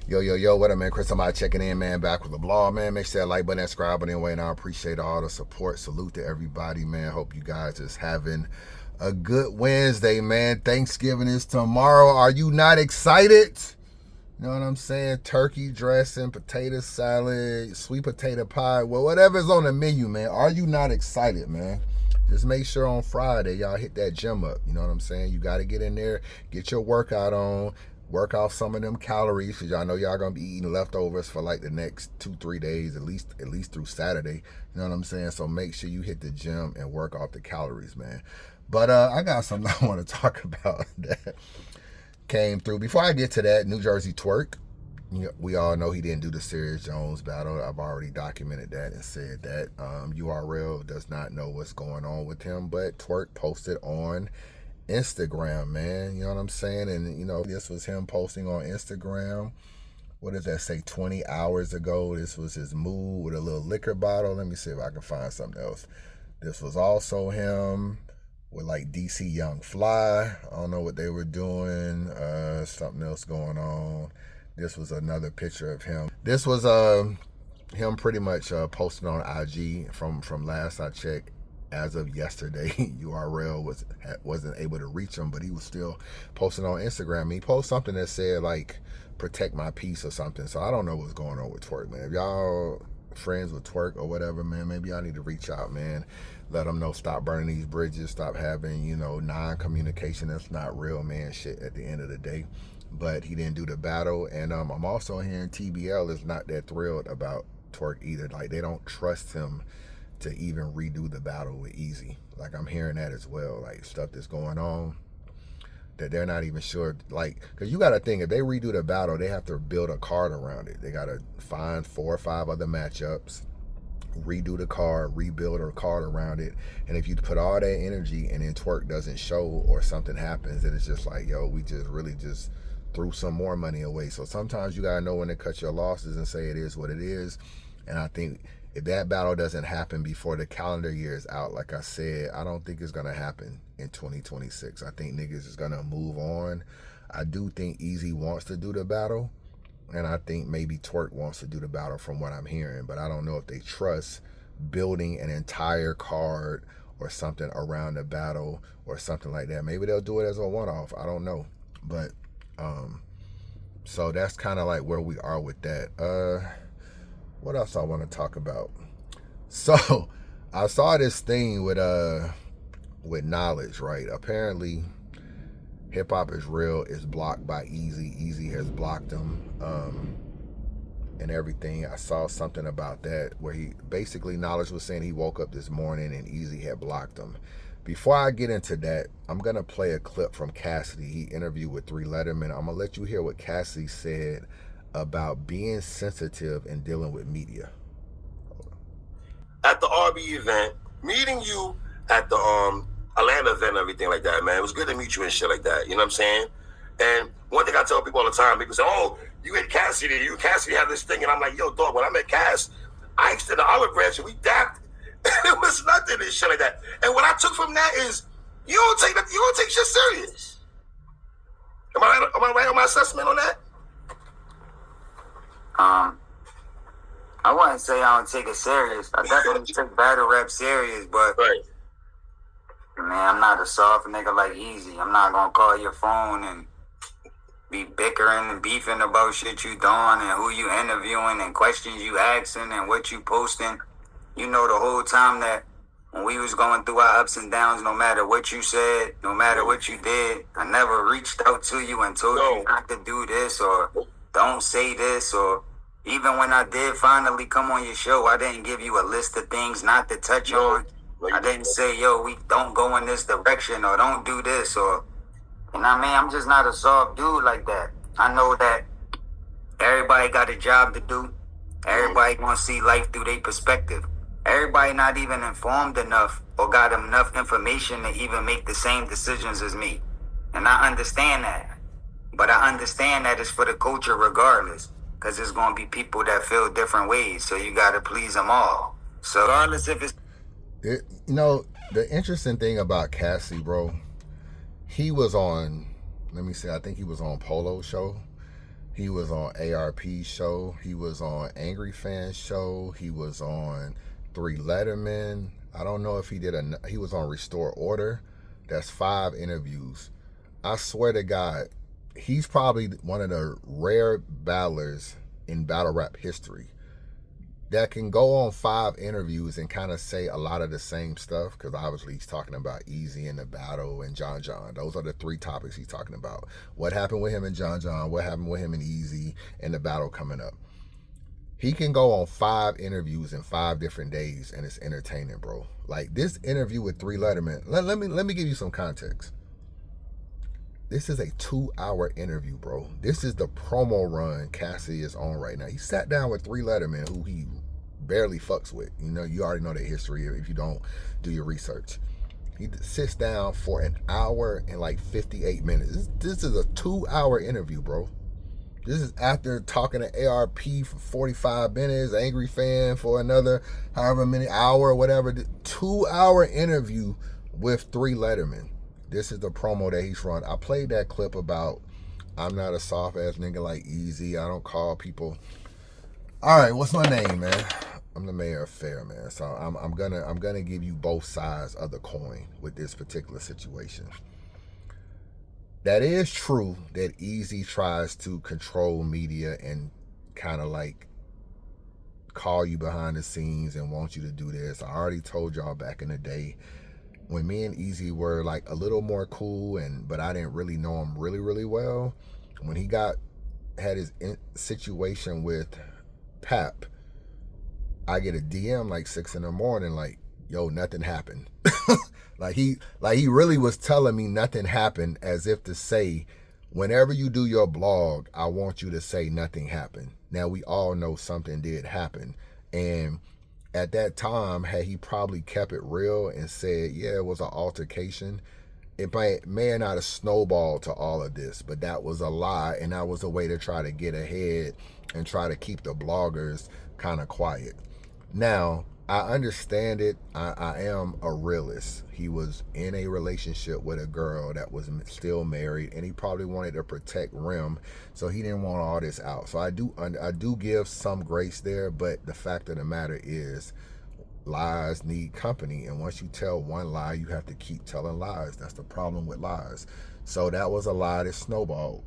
Yo, what up, man? Chris, somebody checking in, man. Back with the blog, man. Make sure that like button, that subscribe button, anyway. And I appreciate all the support. Salute to everybody, man. Hope you guys is having a good Wednesday, man. Thanksgiving is tomorrow. Are you not excited? You know what I'm saying? Turkey dressing, potato salad, sweet potato pie, well, whatever's on the menu, man. Are you not excited, man? Just make sure on Friday, y'all hit that gym up. You know what I'm saying? You got to get in there, get your workout on, work off some of them calories, because y'all know y'all going to be eating leftovers for like the next 2-3 days, at least through Saturday. You know what I'm saying? So make sure you hit the gym and work off the calories, man. But I got something I want to talk about that came through. Before I get to that, New Jersey Twerk. We all know he didn't do the Serious Jones battle. I've already documented that and said that. URL does not know what's going on with him, but Twerk posted on Instagram, man. You know what I'm saying? And, you know, this was him posting on Instagram. What does that say? 20 hours ago. This was his mood with a little liquor bottle. Let me see if I can find something else. This was also him with like DC Young Fly. I don't know what they were doing. Something else going on. This was another picture of him. This was him pretty much posting on IG from last I checked. As of yesterday, URL wasn't able to reach him, but he was still posting on Instagram. He posted something that said like "protect my peace" or something. So I don't know what's going on with Twerk, man. If y'all friends with Twerk or whatever, man, maybe y'all need to reach out, man. Let them know, stop burning these bridges, stop having, you know, non-communication that's not real, man, shit at the end of the day. But he didn't do the battle, and I'm also hearing TBL is not that thrilled about Twerk either. Like, they don't trust him to even redo the battle with Eazy. Like, I'm hearing that as well, like stuff that's going on that they're not even sure, like, because you got to think, if they redo the battle, they have to build a card around it. They got to find 4 or 5 other matchups, redo the card, rebuild a card around it. And if you put all that energy and then Twerk doesn't show or something happens, then it's just like, yo, we just really just threw some more money away. So sometimes you got to know when to cut your losses and say it is what it is. And I think if that battle doesn't happen before the calendar year is out, like I said, I don't think it's going to happen in 2026. I think niggas is going to move on. I do think Eazy wants to do the battle, and I think maybe Twerk wants to do the battle from what I'm hearing, but I don't know if they trust building an entire card or something around the battle or something like that. Maybe they'll do it as a one-off. I don't know. But, so that's kind of like where we are with that. What else I want to talk about? So I saw this thing with Knowledge, right? Apparently Hip Hop Is Real is blocked by Eazy. Eazy has blocked him and everything. I saw something about that where he basically, Knowledge was saying he woke up this morning and Eazy had blocked him. Before I get into that, I'm going to play a clip from Cassidy. He interviewed with 3 Letterman. I'm going to let you hear what Cassidy said about being sensitive and dealing with media. At the RB event, meeting you at the Atlanta event and everything like that, man. It was good to meet you and shit like that. You know what I'm saying? And one thing I tell people all the time, people say, oh, you and Cassidy, you and Cassidy have this thing. And I'm like, yo, dog, when I met Cass, I extended the olive branch and we dapped. It was nothing and shit like that. And what I took from that is, you don't take shit serious. Am I right on my assessment on that? I wouldn't say I don't take it serious. I definitely take battle rap serious, but right. Man, I'm not a soft nigga like Eazy. I'm not gonna call your phone and be bickering and beefing about shit you doing and who you interviewing and questions you asking and what you posting. You know, the whole time that when we was going through our ups and downs, no matter what you said, no matter what you did, I never reached out to you and told you not to do this or don't say this, or even when I did finally come on your show, I didn't give you a list of things not to touch on. I didn't say, yo, we don't go in this direction or don't do this, or, you know what I mean? I'm just not a soft dude like that. I know that everybody got a job to do. Everybody gonna see life through their perspective. Everybody not even informed enough or got enough information to even make the same decisions as me. And I understand that. But I understand that it's for the culture regardless, because there's going to be people that feel different ways, so you got to please them all. So regardless if it's... You know, the interesting thing about Cassie, bro, he was on, let me see, I think he was on Polo's show. He was on ARP's show. He was on Angry Fan's show. He was on 3 Letterman. I don't know if he was on Restore Order. That's 5 interviews. I swear to God, he's probably one of the rare battlers in battle rap history that can go on 5 interviews and kind of say a lot of the same stuff, because obviously he's talking about Eazy in the battle and John. Those are the 3 topics he's talking about. What happened with him and John, what happened with him and Eazy, and the battle coming up. He can go on 5 interviews in 5 different days, and it's entertaining, bro. Like this interview with 3 Letterman, let me give you some context. This is a 2-hour interview, bro. This is the promo run Cassidy is on right now. He sat down with 3 Letterman, who he barely fucks with. You know, you already know their history if you don't do your research. He sits down for an hour and like 58 minutes. This is a 2-hour interview, bro. This is after talking to ARP for 45 minutes, Angry Fan for another however many hour or whatever. 2-hour interview with 3 Letterman. This is the promo that he's run. I played that clip about I'm not a soft ass nigga like Eazy. I don't call people. All right, what's my name, man? I'm the mayor of Fair, man. So I'm gonna give you both sides of the coin with this particular situation. That is true that Eazy tries to control media and kind of like call you behind the scenes and want you to do this. I already told y'all back in the day when me and Eazy were like a little more cool, but I didn't really know him really well. When he had his situation with Pap, I get a DM like 6 in the morning, like, yo, nothing happened. like he really was telling me nothing happened, as if to say, whenever you do your blog, I want you to say nothing happened. Now we all know something did happen, and at that time, had he probably kept it real and said, yeah, it was an altercation, it may not have snowballed to all of this, but that was a lie, and that was a way to try to get ahead and try to keep the bloggers kind of quiet. Now, I understand it. I am a realist. He was in a relationship with a girl that was still married, and he probably wanted to protect Rim, so he didn't want all this out. So I do give some grace there, but the fact of the matter is, lies need company, and once you tell one lie, you have to keep telling lies. That's the problem with lies. So that was a lie that snowballed.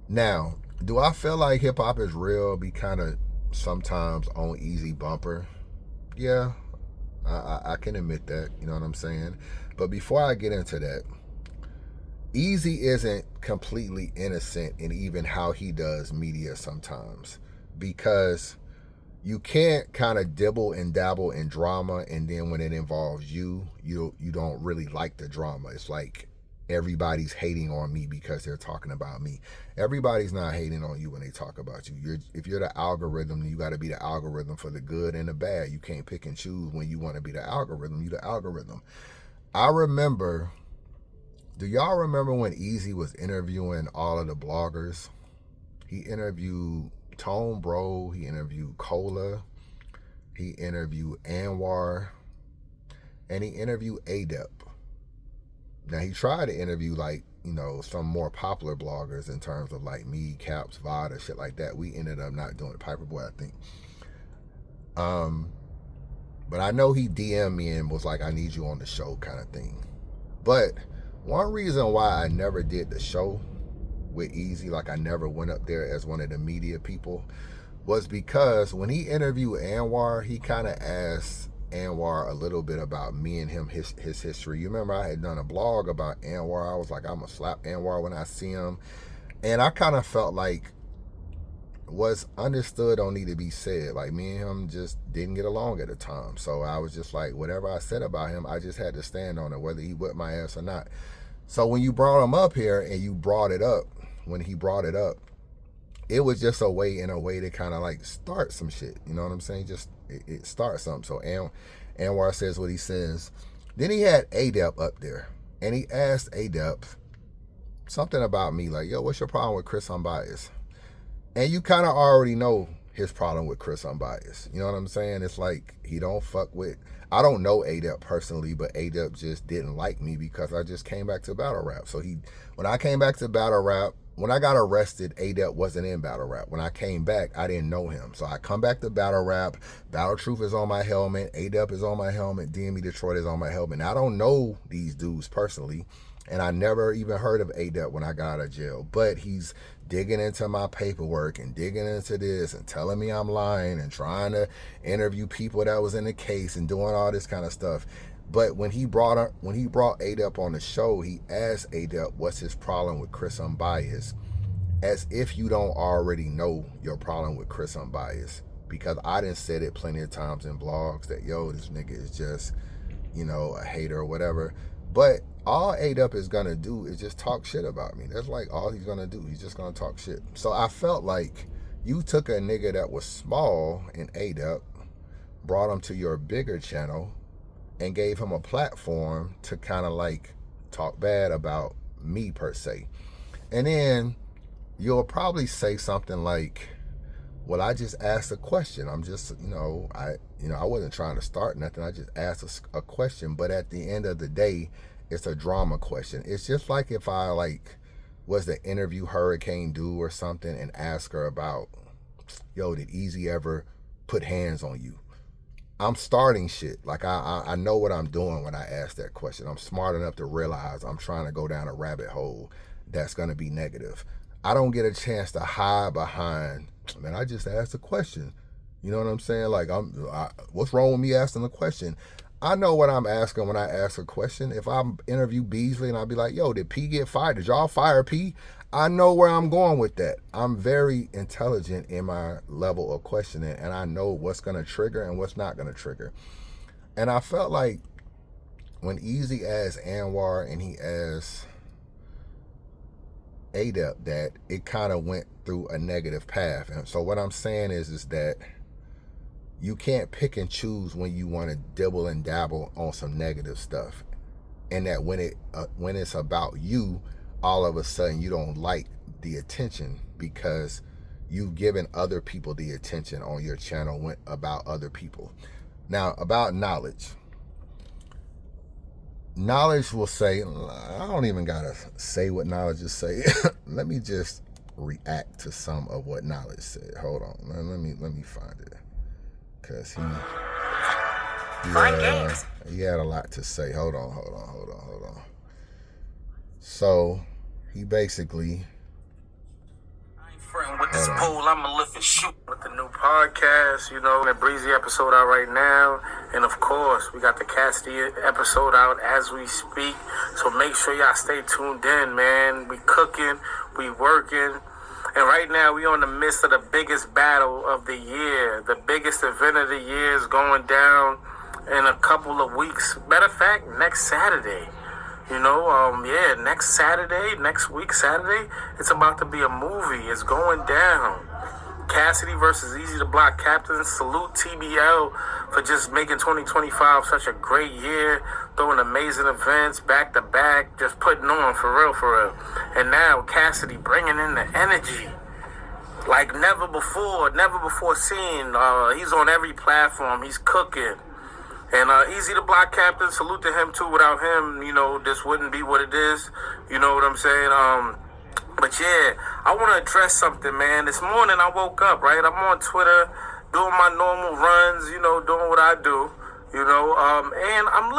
Now, do I feel like hip hop is real? Be kind of sometimes on Eazy bumper. Yeah, I can admit that, you know what I'm saying? But before I get into that, Eazy isn't completely innocent in even how he does media sometimes, because you can't kind of dibble and dabble in drama, and then when it involves you don't really like the drama. It's like everybody's hating on me because they're talking about me. Everybody's not hating on you when they talk about you. If you're the algorithm, you got to be the algorithm for the good and the bad. You can't pick and choose when you want to be the algorithm. You the algorithm. I remember, do y'all remember when Eazy was interviewing all of the bloggers? He interviewed Tone Bro, he interviewed Cola, he interviewed Anwar, and he interviewed Adept. Now, he tried to interview, like, you know, some more popular bloggers in terms of, like, me, Caps, Vada, shit like that. We ended up not doing it. Piperboy, I think. But I know he DM'd me and was like, I need you on the show kind of thing. But one reason why I never did the show with Eazy, like I never went up there as one of the media people, was because when he interviewed Anwar, he kind of asked Anwar a little bit about me and him, his history. You remember I had done a blog about Anwar. I was like, I'm gonna slap Anwar when I see him. And I kind of felt like what's understood don't need to be said. Like, me and him just didn't get along at the time. So I was just like, whatever I said about him, I just had to stand on it, whether he whipped my ass or not. So when you brought him up here and you brought it up, when he brought it up, it was just a way to kind of like start some shit. You know what I'm saying? Just it starts something. So Anwar says what he says. Then he had Adept up there, and he asked Adept something about me, like, yo, what's your problem with Chris Unbiased? And you kind of already know his problem with Chris Unbiased. You know what I'm saying? It's like he don't fuck with, I don't know Adept personally, but Adept just didn't like me because I just came back to battle rap. So when I came back to battle rap, when I got arrested, A-Dep wasn't in battle rap. When I came back, I didn't know him. So I come back to battle rap. Battle Truth is on my helmet. A-Dep is on my helmet. DME Detroit is on my helmet. And I don't know these dudes personally. And I never even heard of A-Dep when I got out of jail. But he's digging into my paperwork and digging into this and telling me I'm lying and trying to interview people that was in the case and doing all this kind of stuff. But when he brought A-Dep on the show, he asked A-Dep what's his problem with Chris Unbiased, as if you don't already know your problem with Chris Unbiased. Because I done said it plenty of times in blogs that, yo, this nigga is just, you know, a hater or whatever. But all A-Dep is gonna do is just talk shit about me. That's like all he's gonna do. He's just gonna talk shit. So I felt like you took a nigga that was small in A-Dep, brought him to your bigger channel, and gave him a platform to kind of like talk bad about me per se. And then you'll probably say something like, well, I just asked a question. I'm just, I wasn't trying to start nothing. I just asked a question. But at the end of the day, it's a drama question. It's just like if I was to interview Hurricane Do or something and ask her about, yo, did Eazy ever put hands on you? I'm starting shit. Like I know what I'm doing when I ask that question. I'm smart enough to realize I'm trying to go down a rabbit hole that's going to be negative. I don't get a chance to hide behind, man, I just asked a question. You know what I'm saying? Like, what's wrong with me asking a question? I know what I'm asking when I ask a question. If I interview Beasley and I'll be like, yo, did P get fired? Did y'all fire P? I know where I'm going with that. I'm very intelligent in my level of questioning, and I know what's going to trigger and what's not going to trigger. And I felt like when Eazy asked Anwar and he asked A-Dep, that it kind of went through a negative path. And so what I'm saying is that you can't pick and choose when you want to dibble and dabble on some negative stuff, and that when it's about you, all of a sudden you don't like the attention because you've given other people the attention on your channel about other people. Now, about knowledge will say, I don't even gotta say what knowledge is say. Let me just react to some of what knowledge said. Hold on, let me find it, because he had a lot to say. Hold on. So he basically, with this Boul, I'ma lift and shoot with the new podcast, the Breezy episode out right now. And of course, we got the Cassidy episode out as we speak. So make sure y'all stay tuned in, man. We cooking, we working. And right now, we on the midst of the biggest battle of the year. The biggest event of the year is going down in a couple of weeks. Matter of fact, next Saturday. Next week, Saturday, it's about to be a movie. It's going down. Cassidy versus Eazy the Block Captain. Salute TBL for just making 2025 such a great year, throwing amazing events back to back, just putting on for real. And now Cassidy bringing in the energy like never before seen. He's on every platform. He's cooking. And Eazy the Block Captain, salute to him too. Without him, this wouldn't be what it is. You know what I'm saying? But yeah, I want to address something, man. This morning I woke up, right? I'm on Twitter doing my normal runs, doing what I do, and I'm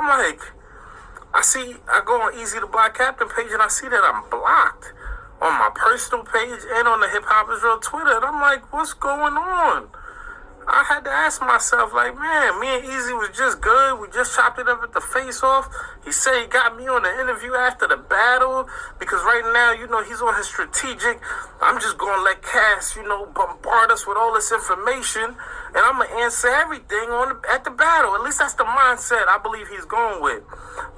like, I go on Eazy the Block Captain page and I see that I'm blocked on my personal page and on the Hip Hop Israel Twitter. And I'm like, what's going on? I had to ask myself, like, man, me and Eazy was just good. We just chopped it up at the face-off. He said he got me on the interview after the battle because right now, he's on his strategic. I'm just going to let Cass, bombard us with all this information, and I'm going to answer everything at the battle. At least that's the mindset I believe he's going with.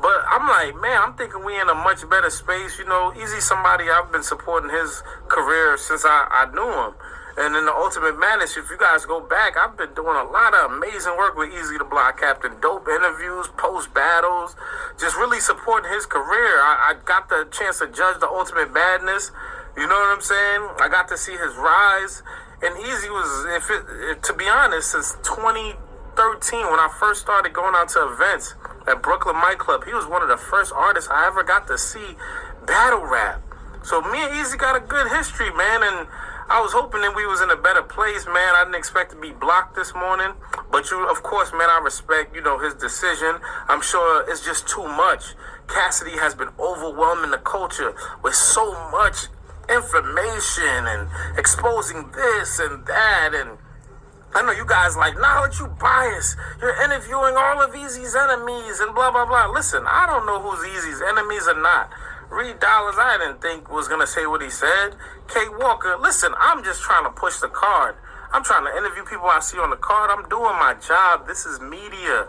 But I'm like, man, I'm thinking we in a much better space. Eazy somebody I've been supporting his career since I knew him. And in the Ultimate Madness, if you guys go back, I've been doing a lot of amazing work with Eazy the Block Captain. Dope interviews, post-battles, just really supporting his career. I got the chance to judge the Ultimate Madness. You know what I'm saying? I got to see his rise. And Eazy was, to be honest, since 2013, when I first started going out to events at Brooklyn Mic Club, he was one of the first artists I ever got to see battle rap. So me and Eazy got a good history, man, and I was hoping that we was in a better place, man. I didn't expect to be blocked this morning, but of course, man, I respect, his decision. I'm sure it's just too much. Cassidy has been overwhelming the culture with so much information and exposing this and that, and I know you guys like, knowledge, you biased. You're interviewing all of Eazy's enemies and blah, blah, blah. Listen, I don't know who's Eazy's enemies or not. Reed Dollars, I didn't think was going to say what he said. Kate Walker, listen, I'm just trying to push the card. I'm trying to interview people I see on the card. I'm doing my job. This is media.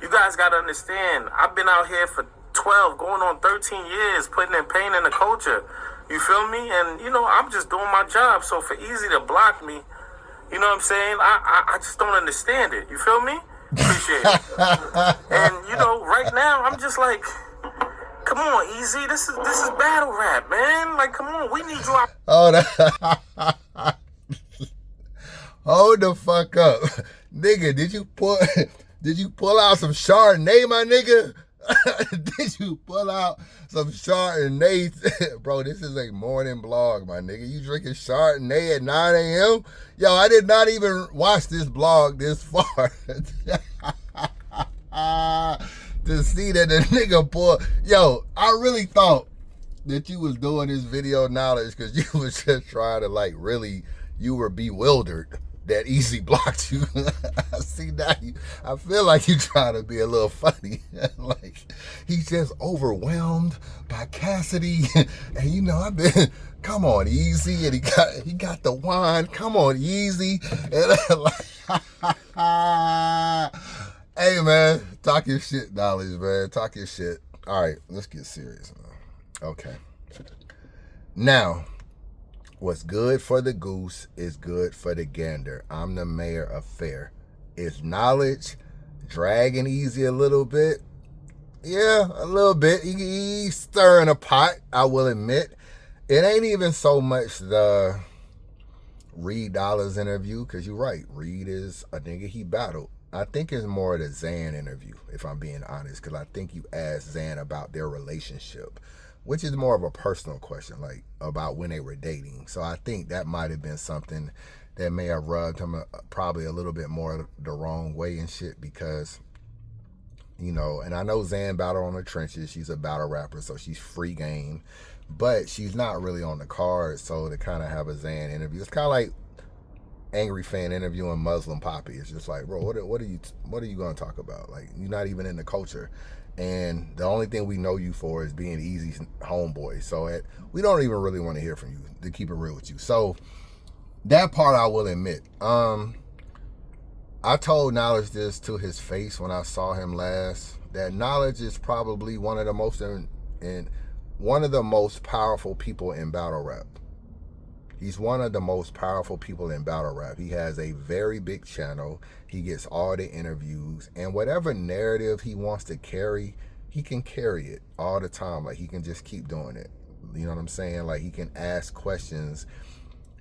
You guys got to understand, I've been out here for 12, going on 13 years, putting in pain in the culture. You feel me? And, I'm just doing my job. So for Eazy to block me, you know what I'm saying? I just don't understand it. You feel me? Appreciate it. And, right now, I'm just like, come on, Eazy. This is battle rap, man. Like, come on. We need you out. Hold the fuck up. Nigga, did you pull out some Chardonnay, my nigga? Did you pull out some Chardonnay? Bro, this is a morning blog, my nigga. You drinking Chardonnay at 9 a.m.? Yo, I did not even watch this blog this far to see that the nigga pulled. Yo, I really thought that you was doing this video knowledge because you was just trying to you were bewildered that Eazy blocked you. See, now I feel like you trying to be a little funny. He's just overwhelmed by Cassidy. And I've been, come on, Eazy. And he got the wine. Come on, Eazy. And hey, man, talk your shit, knowledge, man. Talk your shit. All right, let's get serious, man. Okay. Now, what's good for the goose is good for the gander. I'm the mayor of fair. Is knowledge dragging Eazy a little bit? Yeah, a little bit. He's stirring a pot, I will admit. It ain't even so much the Reed Dollars interview, because you're right. Reed is a nigga he battled. I think it's more the Zan interview, if I'm being honest, because I think you asked Zan about their relationship, which is more of a personal question, about when they were dating. So I think that might have been something that may have rubbed him probably a little bit more the wrong way and shit, because, and I know Zan battled on the trenches. She's a battle rapper, so she's free game, but she's not really on the card. So to kind of have a Zan interview, it's kind of like Angry Fan interviewing Muslim Poppy. It's just like, bro, what are you going to talk about? You're not even in the culture. And the only thing we know you for is being Eazy's homeboy. So we don't even really want to hear from you, to keep it real with you. So that part I will admit. I told Knowledge this to his face when I saw him last, that Knowledge is probably one of the most powerful people in battle rap. He's one of the most powerful people in battle rap. He has a very big channel. He gets all the interviews. And whatever narrative he wants to carry, he can carry it all the time. He can just keep doing it. You know what I'm saying? He can ask questions,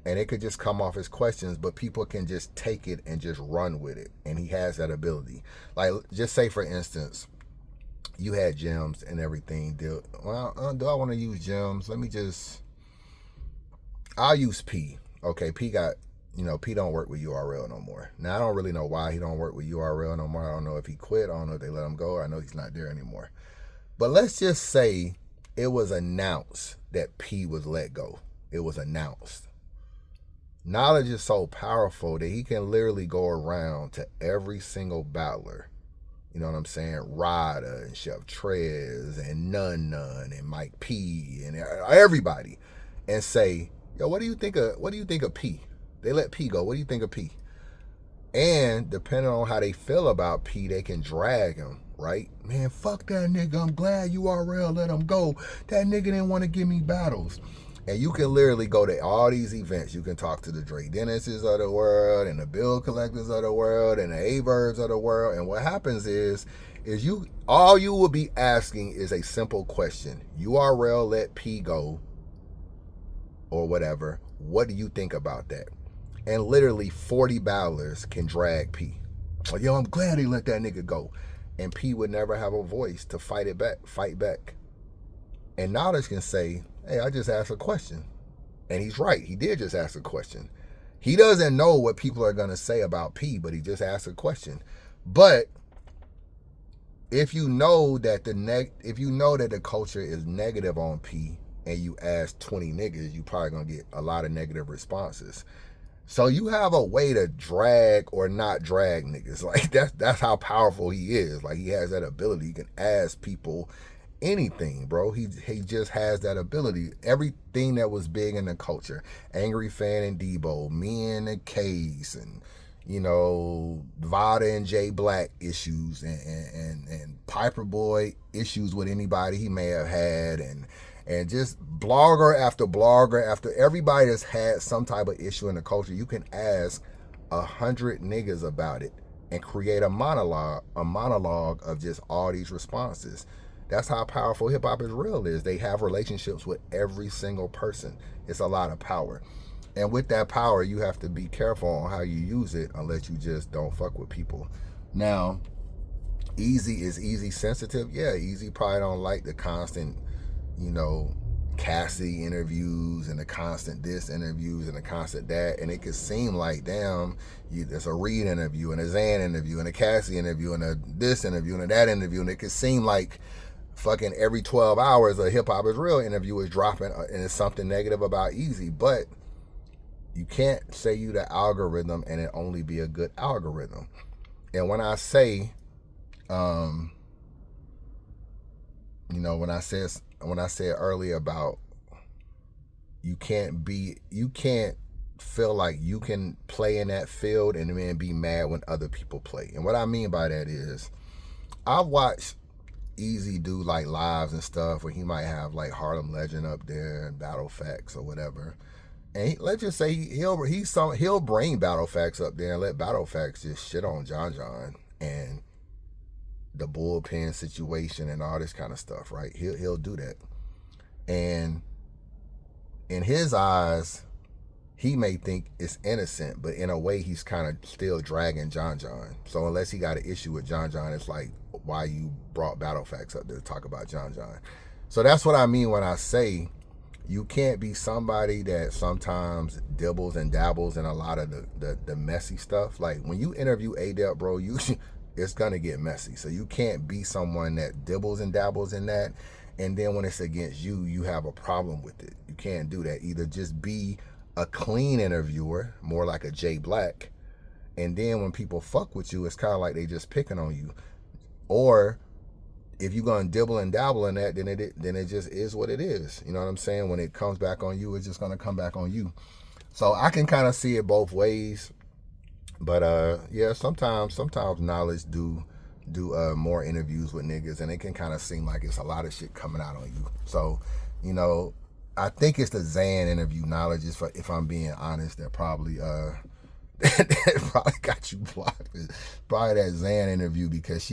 and it could just come off as questions, but people can just take it and just run with it. And he has that ability. Just say, for instance, you had gems and everything. Do I want to use gems? I'll use P. Okay, P got, P don't work with URL no more. Now, I don't really know why he don't work with URL no more. I don't know if he quit. I don't know if they let him go. I know he's not there anymore. But let's just say it was announced that P was let go. It was announced. Knowledge is so powerful that he can literally go around to every single battler. You know what I'm saying? Ryder and Chef Trez and Nun and Mike P and everybody, and say, yo, what do you think of P? They let P go. What do you think of P? And depending on how they feel about P, they can drag him, right? Man, fuck that nigga. I'm glad URL let him go. That nigga didn't want to give me battles. And you can literally go to all these events. You can talk to the Dre Dennises of the world and the Bill Collectors of the world and the Averbs of the world. And what happens is all you will be asking is a simple question. URL let P go, or whatever. What do you think about that? And literally 40 battlers can drag P. Like, yo, I'm glad they let that nigga go. And P would never have a voice to fight back. And Knowledge can say, hey, I just asked a question. And he's right. He did just ask a question. He doesn't know what people are going to say about P, but he just asked a question. But if you know that the culture is negative on P and you ask 20 niggas, you probably going to get a lot of negative responses. So you have a way to drag or not drag niggas. Like that's how powerful he is. Like he has that ability. He can ask people anything, bro. He just has that ability. Everything that was big in the culture, Angry Fan and Debo, me and the K's, and you know, Vada and J Black issues, and Piper Boy issues with anybody he may have had, and just blogger after blogger after everybody that's had some type of issue in the culture. You can ask 100 niggas about it and create a monologue of just all these responses. That's how powerful Hip Hop Is Real is. They have relationships with every single person. It's a lot of power. And with that power, you have to be careful on how you use it unless you just don't fuck with people. Now, Eazy sensitive? Yeah, Eazy probably don't like the constant, you know, Cassie interviews and the constant this interviews and the constant that. And it could seem like, damn, there's a Reed interview and a Zan interview and a Cassie interview and a this interview and a that interview. And it could seem like fucking every 12 hours a Hip Hop Is Real interview is dropping and it's something negative about Eazy. But you can't say you the algorithm and it only be a good algorithm. And when I say, you know, when I said earlier about you can't feel like you can play in that field and then be mad when other people play. And what I mean by that is I've watched Eazy do like lives and stuff where he might have like Harlem Legend up there and Battle Facts or whatever. And let's just say he'll bring Battle Facts up there and let Battle Facts just shit on John and the bullpen situation and all this kind of stuff, right? He'll do that. And in his eyes, he may think it's innocent, but in a way he's kind of still dragging John. So unless he got an issue with John, it's like, why you brought Battle Facts up there to talk about John. So that's what I mean when I say you can't be somebody that sometimes dibbles and dabbles in a lot of the messy stuff. Like when you interview A-Dep, bro, it's gonna get messy. So you can't be someone that dibbles and dabbles in that, and then when it's against you, you have a problem with it. You can't do that. Either just be a clean interviewer, more like a J Black, and then when people fuck with you, it's kind of like they just picking on you. Or if you're gonna dibble and dabble in that, then it just is what it is. You know what I'm saying? When it comes back on you, it's just gonna come back on you. So I can kind of see it both ways. But yeah, sometimes knowledge do more interviews with niggas, and it can kind of seem like it's a lot of shit coming out on you. So, you know, I think it's the Zan interview knowledge, if I'm being honest, that probably that probably got you blocked. Probably that Zan interview, because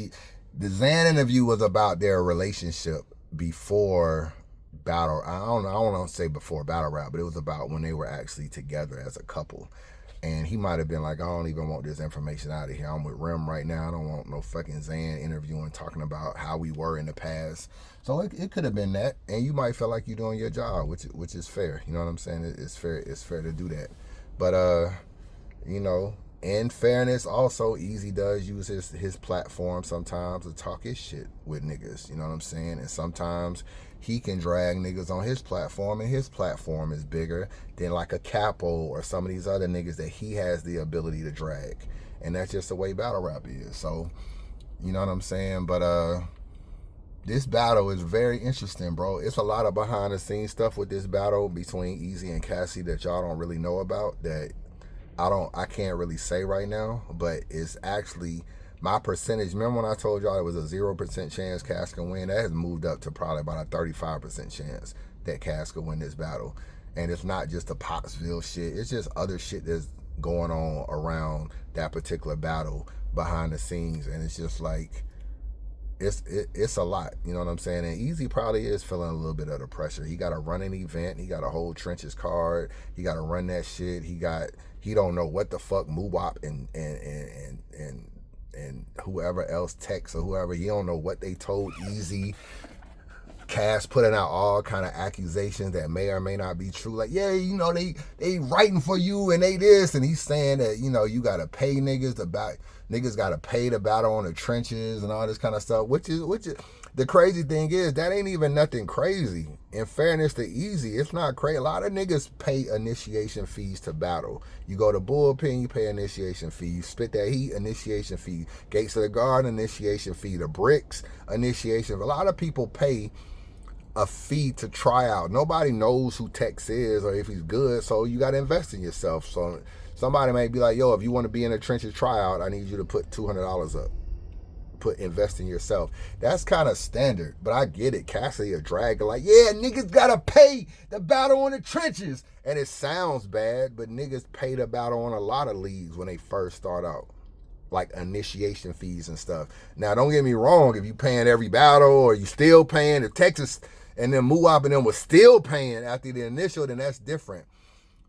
the Zan interview was about their relationship before battle. I don't want to say before battle rap, but it was about when they were actually together as a couple. And he might have been like, I don't even want this information out of here. I'm with Rim right now. I don't want no fucking Zan interviewing, talking about how we were in the past. So it could have been that. And you might feel like you're doing your job, which is fair. You know what I'm saying? It's fair to do that. But, you know, in fairness, also, Eazy does use his platform sometimes to talk his shit with niggas. You know what I'm saying? And sometimes he can drag niggas on his platform, and his platform is bigger than like a Capo or some of these other niggas that he has the ability to drag. And that's just the way battle rap is. So, you know what I'm saying? But this battle is very interesting, bro. It's a lot of behind the scenes stuff with this battle between Eazy and Cassie that y'all don't really know about, that I can't really say right now. But it's actually my percentage. Remember when I told y'all it was a 0% chance Cass can win? That has moved up to probably about a 35% chance that Cass can win this battle. And it's not just the Pottsville shit. It's just other shit that's going on around that particular battle behind the scenes. And it's just like, it's a lot. You know what I'm saying? And Eazy probably is feeling a little bit of the pressure. He got to run an event. He got to hold Trench's card. He got to run that shit. He don't know what the fuck Muwop and whoever else, Tex or whoever, he don't know what they told Eazy. Cass putting out all kind of accusations that may or may not be true. Like, yeah, you know, they writing for you and they this. And he's saying that, you know, you got to pay niggas niggas got to pay to battle on the trenches and all this kind of stuff, which is the crazy thing is that ain't even nothing crazy. In fairness to Eazy, it's not crazy. A lot of niggas pay initiation fees to battle. You go to Bullpen, you pay initiation fee. You spit that heat, initiation fee. Gates of the Garden, initiation fee. The Bricks, initiation. A lot of people pay a fee to try out. Nobody knows who Tex is or if he's good, so you got to invest in yourself. So somebody may be like, yo, if you want to be in the trenches tryout, I need you to put $200 up. Invest in yourself. That's kind of standard, but I get it. Cassidy a drag, like, yeah, niggas gotta pay to battle on the trenches. And it sounds bad, but niggas pay to battle on a lot of leagues when they first start out, like initiation fees and stuff. Now, don't get me wrong, if you paying every battle or you still paying, if Texas and then Muwap and them was still paying after the initial, then that's different.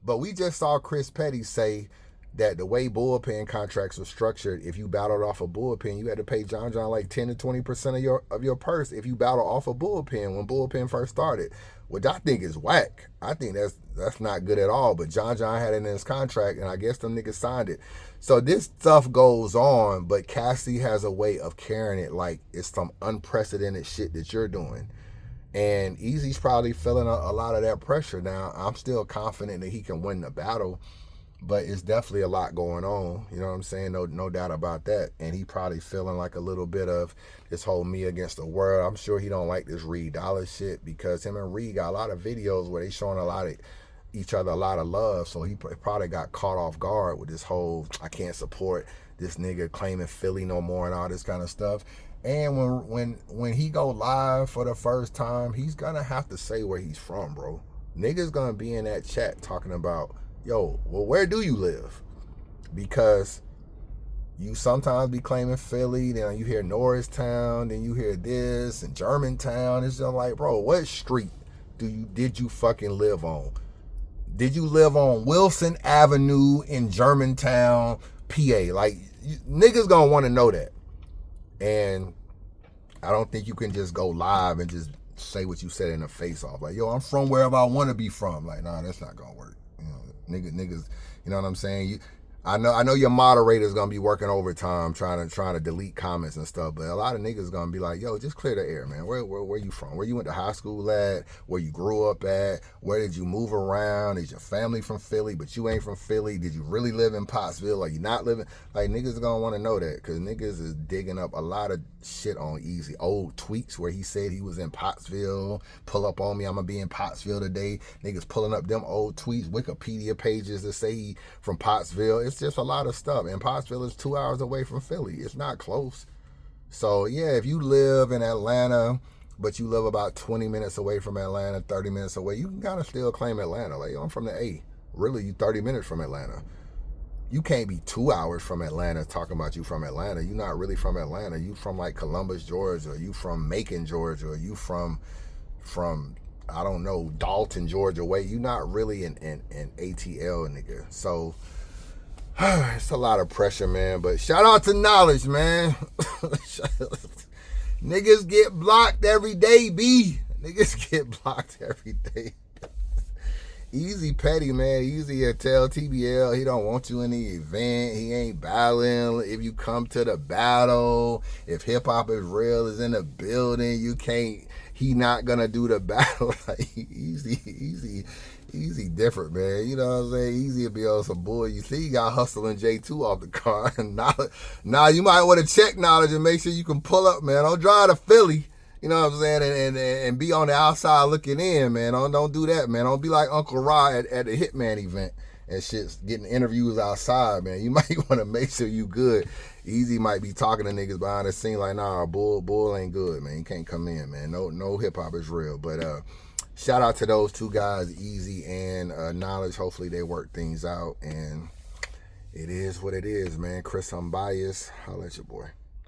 But we just saw Chris Petty say that the way bullpen contracts were structured, if you battled off a bullpen, you had to pay John like 10 to 20% of your purse if you battle off a bullpen when bullpen first started, which I think is whack. I think that's not good at all. But John had it in his contract, and I guess them niggas signed it. So this stuff goes on, but Cassie has a way of carrying it like it's some unprecedented shit that you're doing. And Eazy's probably feeling a lot of that pressure. Now, I'm still confident that he can win the battle, but it's definitely a lot going on. You know what I'm saying? No doubt about that. And he probably feeling like a little bit of this whole me against the world. I'm sure he don't like this Reed Dollar shit because him and Reed got a lot of videos where they showing each other a lot of love. So he probably got caught off guard with this whole, I can't support this nigga claiming Philly no more and all this kind of stuff. And when he go live for the first time, he's gonna have to say where he's from, bro. Niggas gonna be in that chat talking about, yo, well, where do you live? Because you sometimes be claiming Philly, then you hear Norristown, then you hear this and Germantown. It's just like, bro, what street did you fucking live on? Did you live on Wilson Avenue in Germantown, PA? Like, niggas gonna want to know that. And I don't think you can just go live and just say what you said in the face off. Like, yo, I'm from wherever I want to be from. Like, nah, that's not gonna work. Niggas, you know what I'm saying? I know your moderator's gonna be working overtime trying to delete comments and stuff, but a lot of niggas gonna be like, yo, just clear the air, man. Where you from? Where you went to high school at? Where you grew up at? Where did you move around? Is your family from Philly, but you ain't from Philly? Did you really live in Pottsville? Are you not living? Like, niggas are gonna want to know that, because niggas is digging up a lot of shit on Eazy. Old tweets where he said he was in Pottsville. Pull up on me, I'm gonna be in Pottsville today. Niggas pulling up them old tweets, Wikipedia pages that say he from Pottsville. It's just a lot of stuff. And Pottsville is 2 hours away from Philly. It's not close. So yeah, if you live in Atlanta, but you live about 20 minutes away from Atlanta, 30 minutes away, you can kind of still claim Atlanta. Like, yo, I'm from the A. Really, you 30 minutes from Atlanta. You can't be 2 hours from Atlanta talking about you from Atlanta. You're not really from Atlanta. You from like Columbus, Georgia, or you from Macon, Georgia, or you from I don't know, Dalton, Georgia way. You're not really an ATL nigga. So it's a lot of pressure, man. But shout out to Knowledge, man. Niggas get blocked every day, B. Niggas get blocked every day. Eazy Petty, man. Eazy tell TBL he don't want you in the event. He ain't battling. If you come to the battle, if hip hop is real is in the building, you can't. He not gonna do the battle. Like, Eazy different, man. You know what I'm saying? Eazy will be on some bull. You see, he got Hustle and J2 off the car. Now you might want to check Knowledge and make sure you can pull up, man. Don't drive to Philly. You know what I'm saying? And be on the outside looking in, man. Don't do that, man. Don't be like Uncle Ra at the Hitman event and shit, getting interviews outside, man. You might want to make sure you good. Eazy might be talking to niggas behind the scene like, nah, Bull ain't good, man. You can't come in, man. No hip hop is real. But shout out to those two guys, Eazy and Knowledge. Hopefully they work things out, and it is what it is, man. Chris Unbiased, holla at your boy.